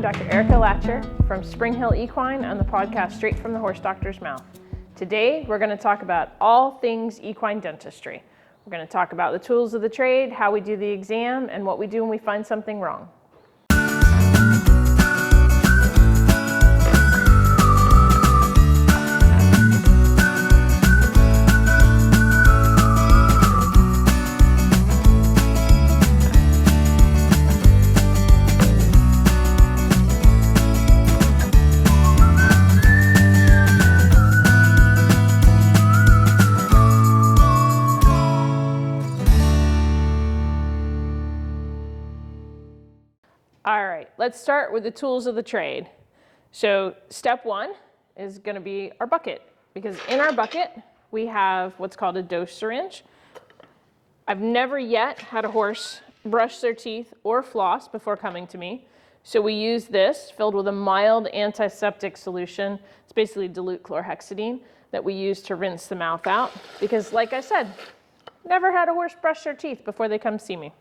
Dr. Erica Latcher from Spring Hill Equine on the podcast Straight from the Horse Doctor's Mouth. Today, we're going to talk about all things equine dentistry. We're going to talk about the tools of the trade, how we do the exam, and what we do when we find something wrong. All right, let's start with the tools of the trade. So step one is going to be our bucket, because in our bucket we have what's called a dose syringe. I've never yet had a horse brush their teeth or floss before coming to me. So we use this filled with a mild antiseptic solution. It's basically dilute chlorhexidine that we use to rinse the mouth out, because like I said, never had a horse brush their teeth before they come see me.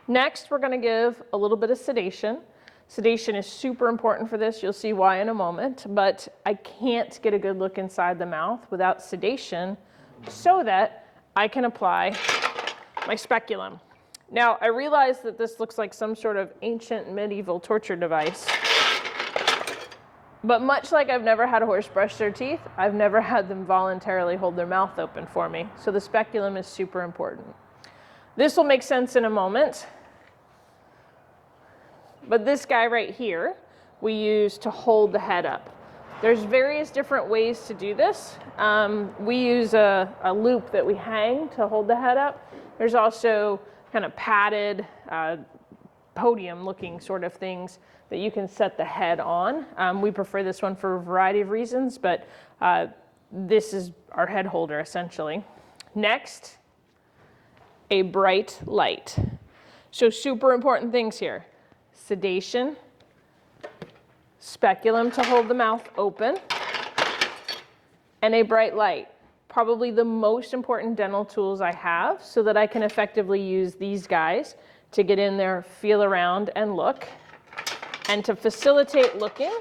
Next, we're going to give a little bit of sedation. Sedation is super important for this. You'll see why in a moment, but I can't get a good look inside the mouth without sedation so that I can apply my speculum. Now, I realize that this looks like some sort of ancient medieval torture device, but much like I've never had a horse brush their teeth, I've never had them voluntarily hold their mouth open for me. So the speculum is super important. This will make sense in a moment, but this guy right here we use to hold the head up. There's various different ways to do this. We use a loop that we hang to hold the head up. There's also kind of padded podium looking sort of things that you can set the head on. We prefer this one for a variety of reasons, but this is our head holder essentially. Next, a bright light. So super important things here. Sedation, speculum to hold the mouth open, and a bright light. Probably the most important dental tools I have so that I can effectively use these guys to get in there, feel around, and look. And to facilitate looking,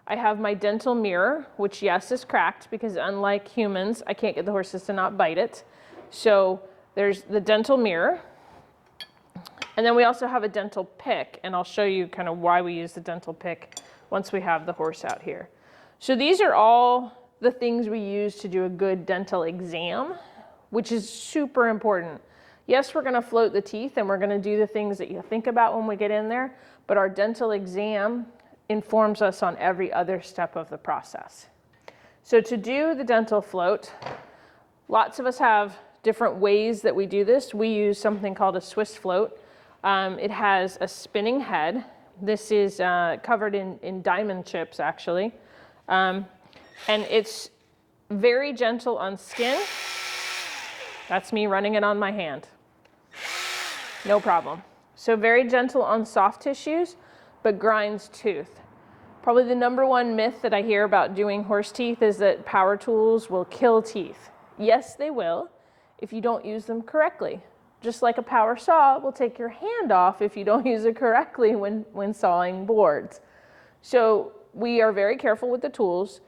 I have my dental mirror, which yes is cracked because unlike humans, I can't get the horses to not bite it. So there's the dental mirror, and then we also have a dental pick, and I'll show you kind of why we use the dental pick once we have the horse out here. So these are all the things we use to do a good dental exam, which is super important. Yes, we're going to float the teeth and we're going to do the things that you think about when we get in there, but our dental exam informs us on every other step of the process. So to do the dental float, lots of us have different ways that we do this. We use something called a Swiss float. It has a spinning head. This is covered in diamond chips, actually. And it's very gentle on skin. That's me running it on my hand. No problem. So very gentle on soft tissues, but grinds tooth. Probably the number one myth that I hear about doing horse teeth is that power tools will kill teeth. Yes, they will, if you don't use them correctly. Just like a power saw will take your hand off if you don't use it correctly when sawing boards. So we are very careful with the tools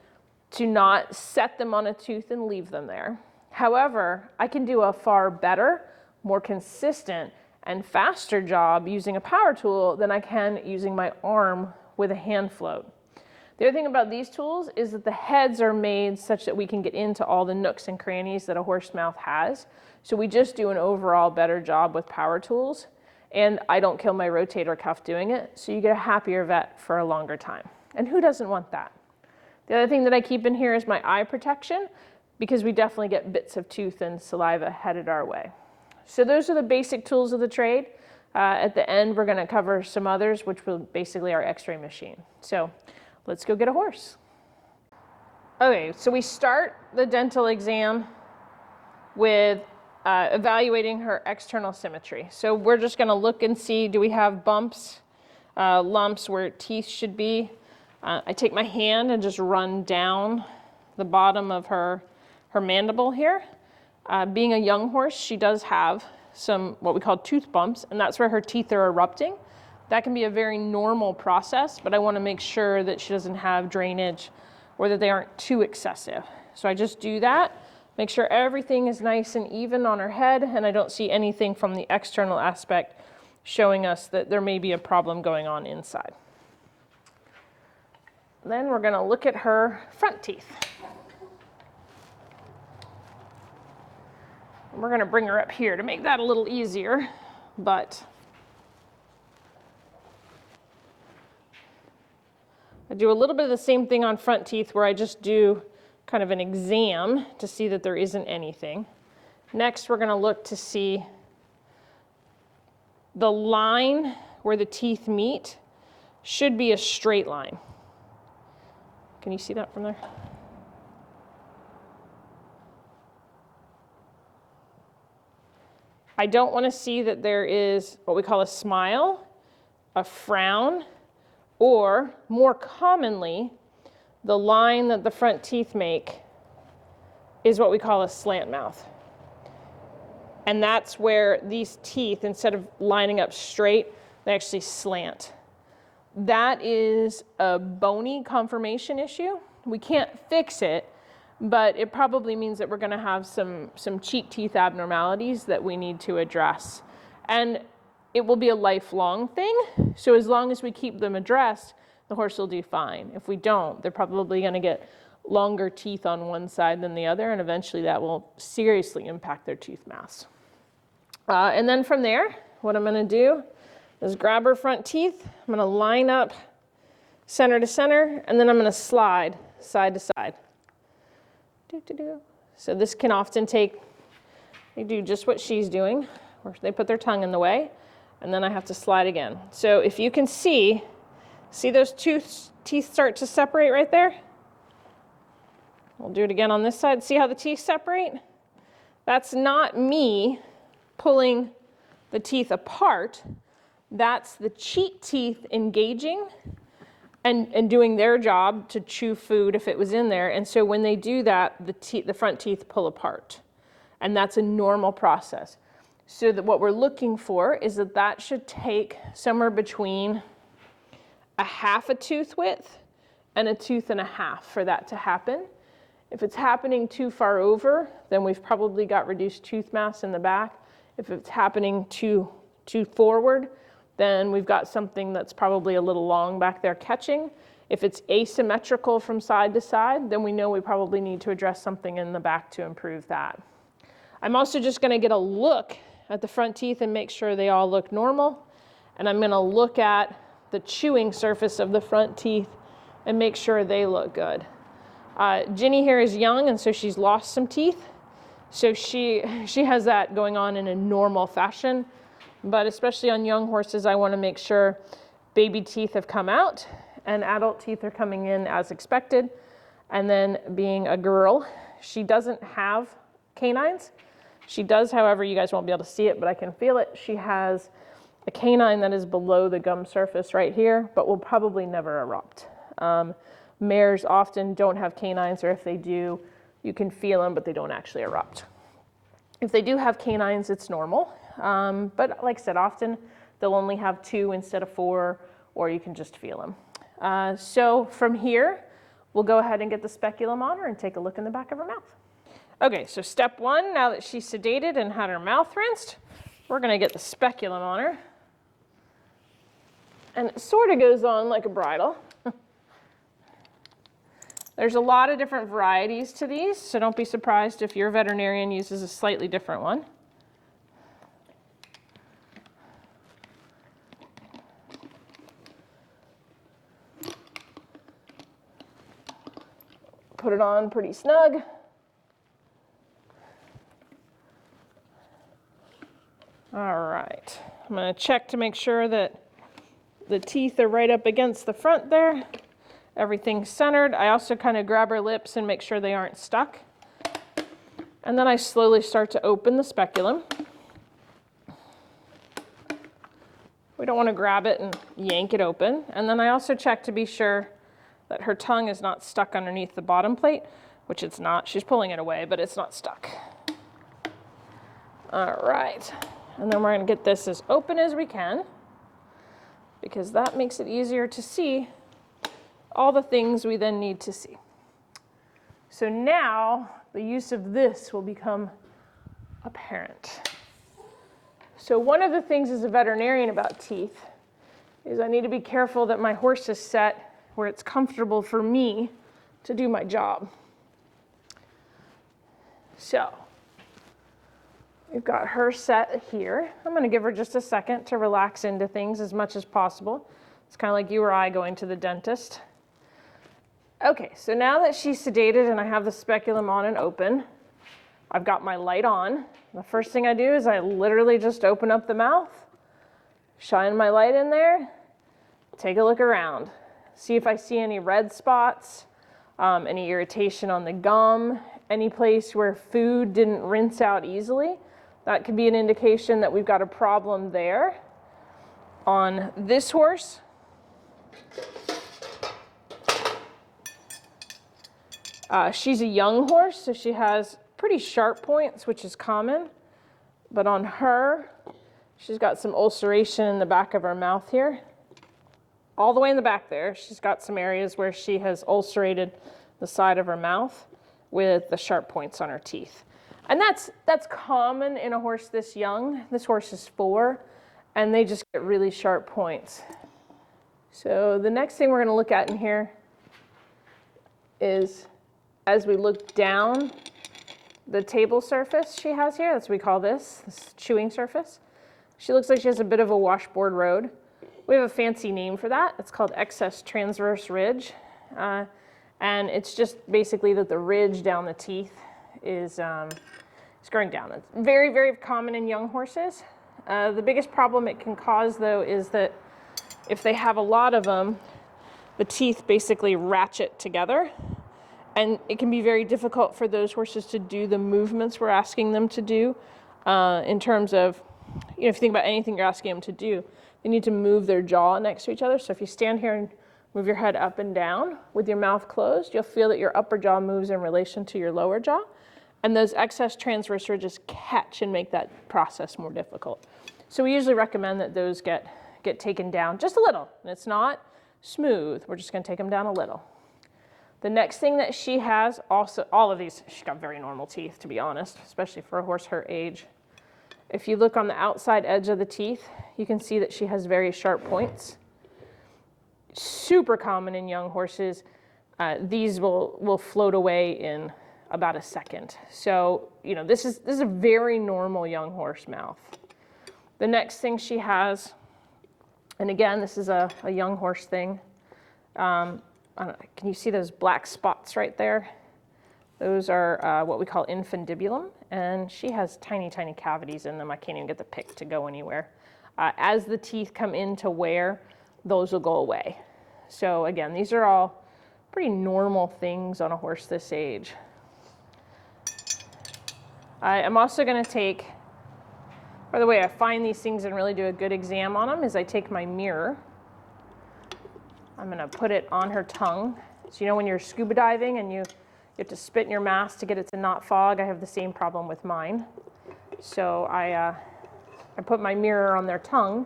to not set them on a tooth and leave them there. However, I can do a far better, more consistent, and faster job using a power tool than I can using my arm with a hand float. The other thing about these tools is that the heads are made such that we can get into all the nooks and crannies that a horse mouth has. So we just do an overall better job with power tools, and I don't kill my rotator cuff doing it, so you get a happier vet for a longer time. And who doesn't want that? The other thing that I keep in here is my eye protection, because we definitely get bits of tooth and saliva headed our way. So those are the basic tools of the trade. At the end, we're going to cover some others, which will basically our x-ray machine. So let's go get a horse. Okay, so we start the dental exam with evaluating her external symmetry. So we're just going to look and see, do we have bumps, lumps where teeth should be? I take my hand and just run down the bottom of her mandible here. Being a young horse, she does have some what we call tooth bumps, and that's where her teeth are erupting. That can be a very normal process, but I want to make sure that she doesn't have drainage or that they aren't too excessive. So I just do that, make sure everything is nice and even on her head, and I don't see anything from the external aspect showing us that there may be a problem going on inside. Then we're going to look at her front teeth. We're going to bring her up here to make that a little easier, but I do a little bit of the same thing on front teeth where I just do kind of an exam to see that there isn't anything. Next, we're going to look to see the line where the teeth meet should be a straight line. Can you see that from there? I don't want to see that there is what we call a smile, a frown, or more commonly, the line that the front teeth make is what we call a slant mouth. And that's where these teeth, instead of lining up straight, they actually slant. That is a bony conformation issue. We can't fix it, but it probably means that we're going to have some cheek teeth abnormalities that we need to address. And it will be a lifelong thing. So as long as we keep them addressed, the horse will do fine. If we don't, they're probably going to get longer teeth on one side than the other, and eventually that will seriously impact their tooth mass. And then from there, what I'm going to do is grab her front teeth. I'm going to line up center to center, and then I'm going to slide side to side. So this can often take, they do just what she's doing, or they put their tongue in the way, and then I have to slide again. So if you can see those teeth start to separate right there? We'll do it again on this side. See how the teeth separate? That's not me pulling the teeth apart. That's the cheek teeth engaging and doing their job to chew food if it was in there. And so when they do that, the front teeth pull apart. And that's a normal process. So that what we're looking for is that should take somewhere between a half a tooth width and a tooth and a half for that to happen. If it's happening too far over, then we've probably got reduced tooth mass in the back. If it's happening too forward, then we've got something that's probably a little long back there catching. If it's asymmetrical from side to side, then we know we probably need to address something in the back to improve that. I'm also just going to get a look at the front teeth and make sure they all look normal. And I'm going to look at the chewing surface of the front teeth and make sure they look good. Ginny here is young, and so she's lost some teeth. So she has that going on in a normal fashion. But especially on young horses, I want to make sure baby teeth have come out and adult teeth are coming in as expected. And then being a girl, she doesn't have canines. She does, however, you guys won't be able to see it, but I can feel it. She has a canine that is below the gum surface right here, but will probably never erupt. Mares often don't have canines, or if they do, you can feel them, but they don't actually erupt. If they do have canines, it's normal. But like I said, often they'll only have 2 instead of 4, or you can just feel them. So from here, we'll go ahead and get the speculum on her and take a look in the back of her mouth. Okay, so step 1, now that she's sedated and had her mouth rinsed, we're going to get the speculum on her. And it sort of goes on like a bridle. There's a lot of different varieties to these, so don't be surprised if your veterinarian uses a slightly different one. Put it on pretty snug. All right, I'm going to check to make sure that the teeth are right up against the front there. Everything's centered. I also kind of grab her lips and make sure they aren't stuck. And then I slowly start to open the speculum. We don't want to grab it and yank it open. And then I also check to be sure that her tongue is not stuck underneath the bottom plate, which it's not. She's pulling it away, but it's not stuck. All right. And then we're going to get this as open as we can. because that makes it easier to see all the things we then need to see. So now the use of this will become apparent. So one of the things as a veterinarian about teeth is I need to be careful that my horse is set where it's comfortable for me to do my job. So we've got her set here. I'm going to give her just a second to relax into things as much as possible. It's kind of like you or I going to the dentist. Okay, so now that she's sedated and I have the speculum on and open, I've got my light on. The first thing I do is I literally just open up the mouth, shine my light in there, take a look around, see if I see any red spots, any irritation on the gum, any place where food didn't rinse out easily. That could be an indication that we've got a problem there. On this horse, she's a young horse, so she has pretty sharp points, which is common. But on her, she's got some ulceration in the back of her mouth here. All the way in the back there, she's got some areas where she has ulcerated the side of her mouth with the sharp points on her teeth. And that's common in a horse this young. This horse is 4, and they just get really sharp points. So the next thing we're going to look at in here is, as we look down the table surface she has here, that's what we call this chewing surface. She looks like she has a bit of a washboard road. We have a fancy name for that. It's called excess transverse ridge. And it's just basically that the ridge down the teeth is going down. It's very, very common in young horses. The biggest problem it can cause, though, is that if they have a lot of them, the teeth basically ratchet together. And it can be very difficult for those horses to do the movements we're asking them to do in terms of, if you think about anything you're asking them to do, they need to move their jaw next to each other. So if you stand here and move your head up and down with your mouth closed, you'll feel that your upper jaw moves in relation to your lower jaw. And those excess transverse ridges catch and make that process more difficult. So we usually recommend that those get taken down just a little. And it's not smooth. We're just going to take them down a little. The next thing that she has, also, all of these, she's got very normal teeth, to be honest, especially for a horse her age. If you look on the outside edge of the teeth, you can see that she has very sharp points. Super common in young horses. These will float away in about a second. So, this is a very normal young horse mouth. The next thing she has, and again, this is a young horse thing. Can you see those black spots right there? Those are what we call infundibulum, and she has tiny, tiny cavities in them. I can't even get the pick to go anywhere. As the teeth come into wear, those will go away. So again, these are all pretty normal things on a horse this age. I'm also going to take, by the way, I find these things and really do a good exam on them is I take my mirror. I'm going to put it on her tongue. So when you're scuba diving and you have to spit in your mask to get it to not fog, I have the same problem with mine. So I put my mirror on their tongue,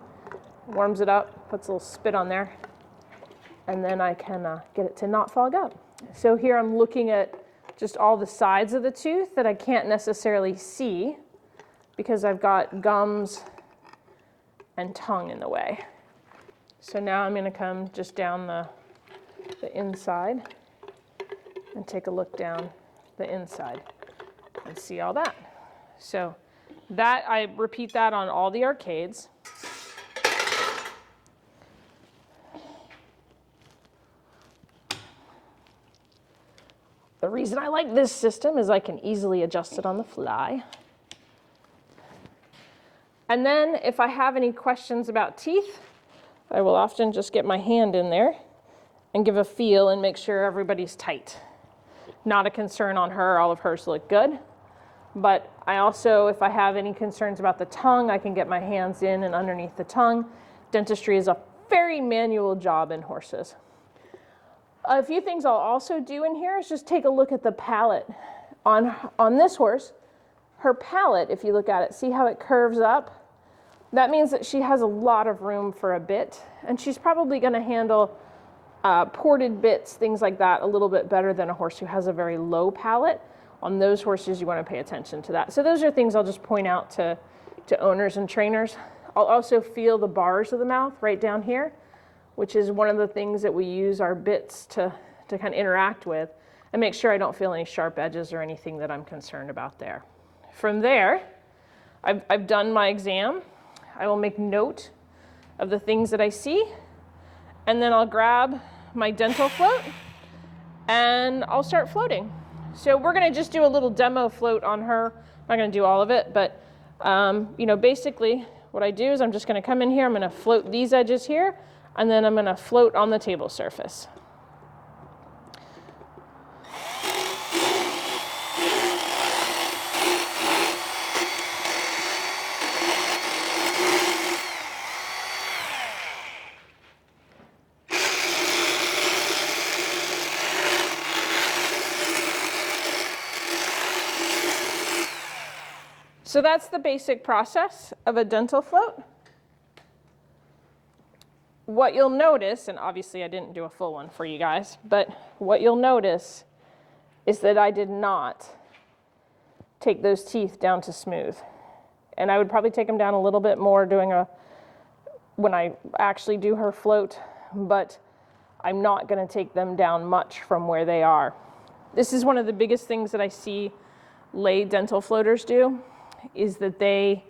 warms it up, puts a little spit on there, and then I can get it to not fog up. So here I'm looking at just all the sides of the tooth that I can't necessarily see because I've got gums and tongue in the way. So now I'm going to come just down the inside and take a look down the inside and see all that. So that, I repeat that on all the arcades. The reason I like this system is I can easily adjust it on the fly. And then if I have any questions about teeth, I will often just get my hand in there and give a feel and make sure everybody's tight. Not a concern on her, all of hers look good. But I also, if I have any concerns about the tongue, I can get my hands in and underneath the tongue. Dentistry is a very manual job in horses. A few things I'll also do in here is just take a look at the palate. On this horse, her palate, if you look at it, see how it curves up? That means that she has a lot of room for a bit, and she's probably going to handle ported bits, things like that, a little bit better than a horse who has a very low palate. On those horses, you want to pay attention to that. So those are things I'll just point out to owners and trainers. I'll also feel the bars of the mouth right down here, which is one of the things that we use our bits to kind of interact with, and make sure I don't feel any sharp edges or anything that I'm concerned about there. From there, I've done my exam. I will make note of the things that I see, and then I'll grab my dental float and I'll start floating. So we're going to just do a little demo float on her. I'm not going to do all of it, but you know, basically what I do is I'm just going to come in here, I'm going to float these edges here, and then I'm going to float on the table surface. So that's the basic process of a dental float. What you'll notice, and obviously I didn't do a full one for you guys, but what you'll notice is that I did not take those teeth down to smooth. And I would probably take them down a little bit more when I actually do her float, but I'm not going to take them down much from where they are. This is one of the biggest things that I see lay dental floaters do, is that they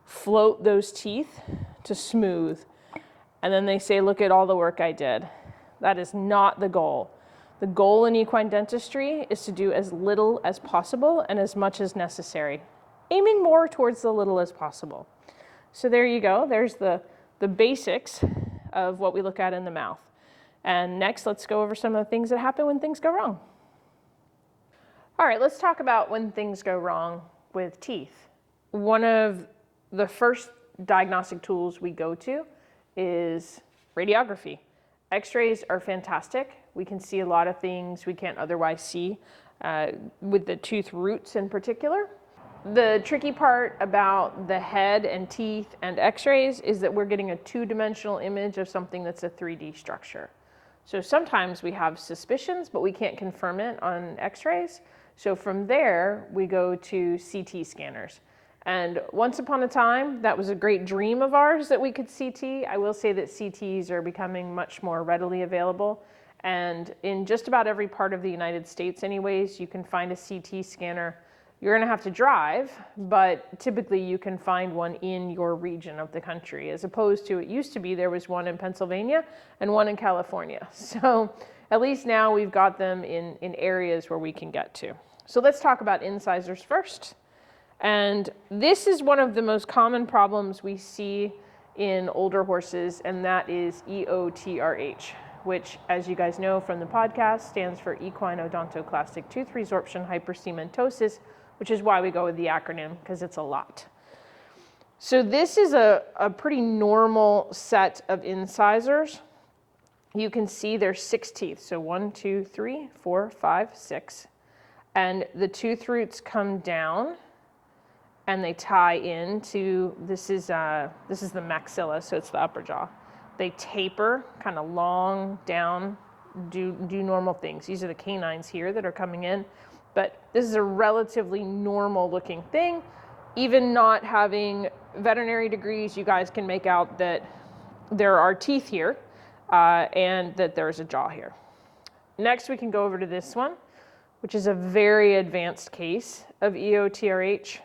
float those teeth to smooth, and then they say, look at all the work I did. That is not the goal. The goal in equine dentistry is to do as little as possible and as much as necessary, aiming more towards the little as possible. So there you go. There's the basics of what we look at in the mouth. And next, let's go over some of the things that happen when things go wrong. All right, let's talk about when things go wrong with teeth. One of the first diagnostic tools we go to is radiography. X-rays are fantastic. We can see a lot of things we can't otherwise see, with the tooth roots in particular. The tricky part about the head and teeth and X-rays is that we're getting a two-dimensional image of something that's a 3D structure. So sometimes we have suspicions, but we can't confirm it on X-rays. So from there, we go to CT scanners. And once upon a time, that was a great dream of ours that we could CT. I will say that CTs are becoming much more readily available. And in just about every part of the United States anyways, you can find a CT scanner. You're gonna have to drive, but typically you can find one in your region of the country, as opposed to, it used to be there was one in Pennsylvania and one in California. So at least now we've got them in areas where we can get to. So let's talk about incisors first. And this is one of the most common problems we see in older horses, and that is EOTRH, which, as you guys know from the podcast, stands for equine odontoclastic tooth resorption hypercementosis, which is why we go with the acronym, because it's a lot. So this is a pretty normal set of incisors. You can see there's 6 teeth. So 1, 2, 3, 4, 5, 6. And the tooth roots come down and they tie into, this is the maxilla, so it's the upper jaw. They taper kind of long down, do normal things. These are the canines here that are coming in, but this is a relatively normal looking thing. Even not having veterinary degrees, you guys can make out that there are teeth here and that there's a jaw here. Next, we can go over to this one, which is a very advanced case of EOTRH.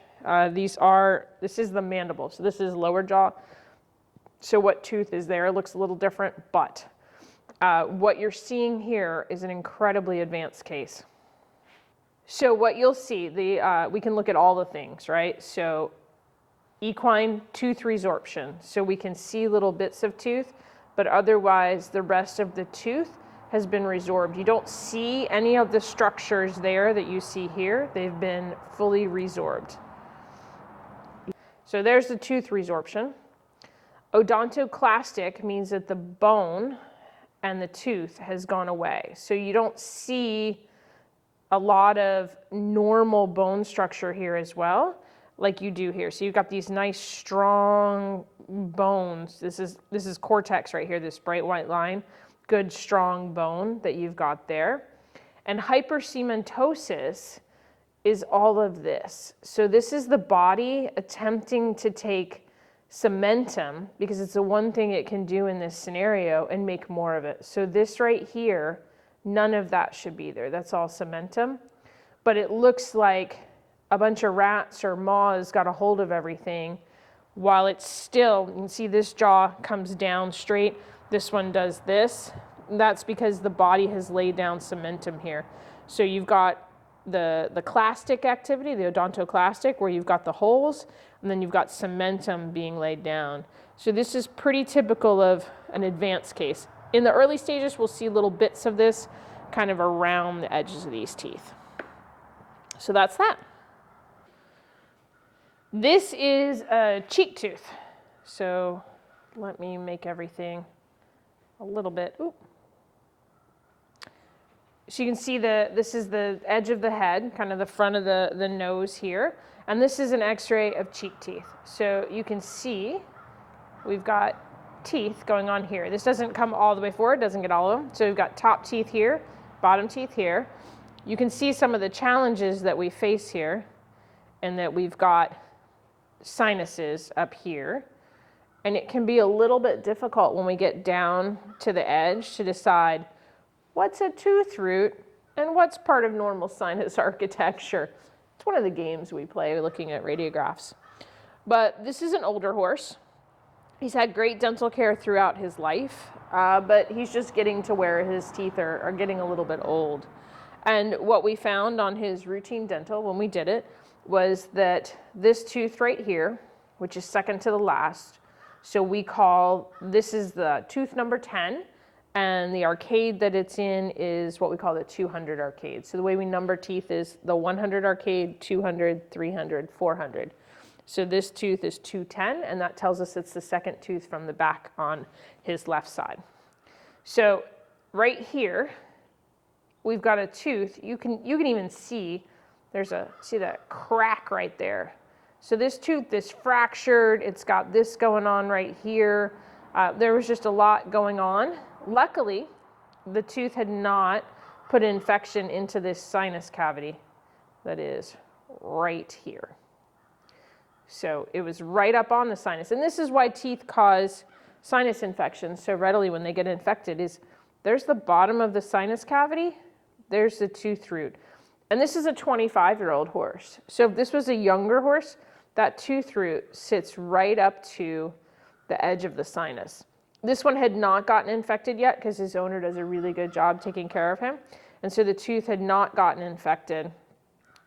This is the mandible, so this is lower jaw. So what tooth is there? It looks a little different, but what you're seeing here is an incredibly advanced case. So what you'll see, we can look at all the things, right? So equine tooth resorption. So we can see little bits of tooth, but otherwise the rest of the tooth has been resorbed. You don't see any of the structures there that you see here. They've been fully resorbed. So there's the tooth resorption. Odontoclastic means that the bone and the tooth has gone away. So you don't see a lot of normal bone structure here as well, like you do here. So you've got these nice, strong, bones. This is cortex right here, this bright white line. Good strong bone that you've got there. And hypercementosis is all of this. So this is the body attempting to take cementum, because it's the one thing it can do in this scenario, and make more of it. So this right here, none of that should be there. That's all cementum. But it looks like a bunch of rats or moths got a hold of everything while it's still, you can see this jaw comes down straight. This one does this. That's because the body has laid down cementum here. So you've got the clastic activity, the odontoclastic, where you've got the holes, and then you've got cementum being laid down. So this is pretty typical of an advanced case. In the early stages, we'll see little bits of this kind of around the edges of these teeth. So that's that. This is a cheek tooth. So let me make everything a little bit, ooh. So you can see this is the edge of the head, kind of the front of the nose here. And this is an x-ray of cheek teeth. So you can see we've got teeth going on here. This doesn't come all the way forward, doesn't get all of them. So we've got top teeth here, bottom teeth here. You can see some of the challenges that we face here, and that we've got sinuses up here. And it can be a little bit difficult when we get down to the edge to decide what's a tooth root and what's part of normal sinus architecture. It's one of the games we play looking at radiographs. But this is an older horse. He's had great dental care throughout his life, but he's just getting to where his teeth are getting a little bit old. And what we found on his routine dental when we did it was that this tooth right here, which is second to the last, so we call, this is the tooth number 10, and the arcade that it's in is what we call the 200 arcade. So the way we number teeth is the 100 arcade, 200, 300, 400. So this tooth is 210, and that tells us it's the second tooth from the back on his left side. So right here, we've got a tooth. You can even see, see that crack right there. So this tooth is fractured. It's got this going on right here. There was just a lot going on. Luckily, the tooth had not put infection into this sinus cavity that is right here. So it was right up on the sinus. And this is why teeth cause sinus infections so readily when they get infected, is there's the bottom of the sinus cavity, there's the tooth root. And this is a 25-year-old horse. So if this was a younger horse, that tooth root sits right up to the edge of the sinus. This one had not gotten infected yet because his owner does a really good job taking care of him. And so the tooth had not gotten infected,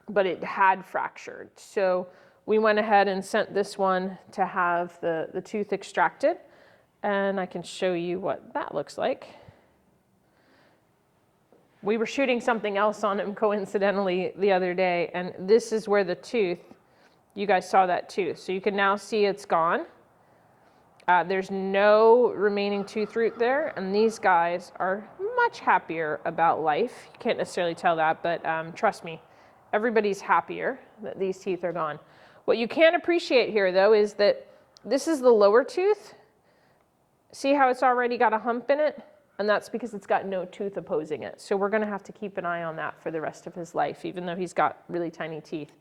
but it had fractured. So we went ahead and sent this one to have the tooth extracted. And I can show you what that looks like. We were shooting something else on him coincidentally the other day, and this is where the tooth, you guys saw that tooth. So you can now see it's gone. There's no remaining tooth root there, and these guys are much happier about life. You can't necessarily tell that, but trust me, everybody's happier that these teeth are gone. What you can't appreciate here, though, is that this is the lower tooth. See how it's already got a hump in it? And that's because it's got no tooth opposing it. So we're going to have to keep an eye on that for the rest of his life, even though he's got really tiny teeth.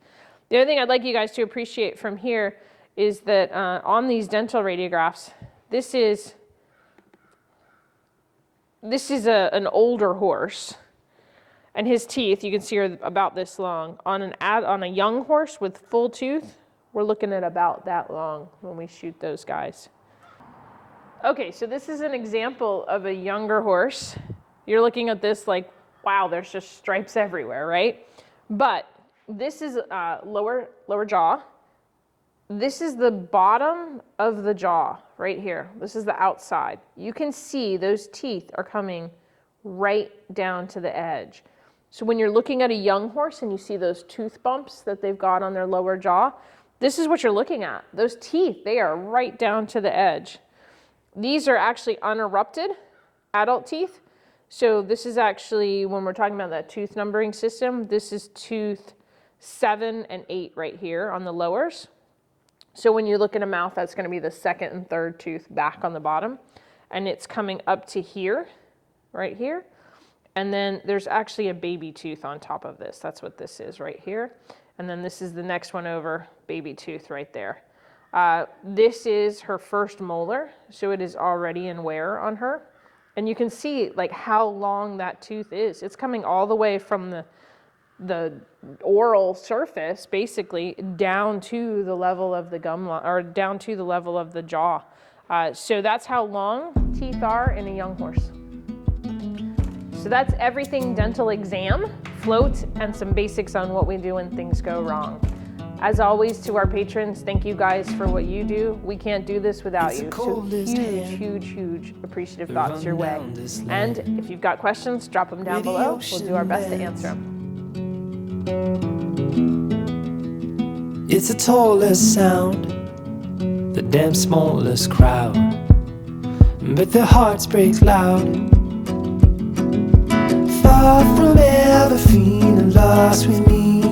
The other thing I'd like you guys to appreciate from here is that on these dental radiographs, this is an older horse, and his teeth, you can see, are about this long. On a young horse with full tooth, we're looking at about that long when we shoot those guys. Okay, so this is an example of a younger horse. You're looking at this like, wow, there's just stripes everywhere, right? But this is lower jaw. This is the bottom of the jaw right here. This is the outside. You can see those teeth are coming right down to the edge. So when you're looking at a young horse and you see those tooth bumps that they've got on their lower jaw, this is what you're looking at. Those teeth, they are right down to the edge. These are actually unerupted adult teeth. So this is actually, when we're talking about that tooth numbering system, this is tooth 7 and 8 right here on the lowers. So when you look at a mouth, that's going to be the second and third tooth back on the bottom. And it's coming up to here, right here. And then there's actually a baby tooth on top of this. That's what this is right here. And then this is the next one over, baby tooth right there. This is her first molar, so it is already in wear on her. And you can see like how long that tooth is. It's coming all the way from the oral surface, basically, down to the level of the gum line, or down to the level of the jaw. So that's how long teeth are in a young horse. So that's everything dental exam, float, and some basics on what we do when things go wrong. As always, to our patrons, thank you guys for what you do. We can't do this without you. So huge appreciative thoughts your way. And if you've got questions, drop them down below. We'll do our best to answer them. It's the tallest sound, the damn smallest crowd, but their hearts break loud. Far from ever feeling lost with me,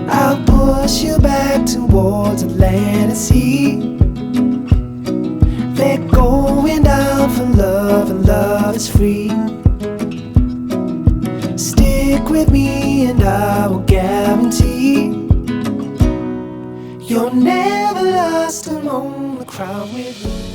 I'll push you back towards the land and sea. They're going down for love, and love is free. Stick with me and I will guarantee you're never lost alone the crowd with me.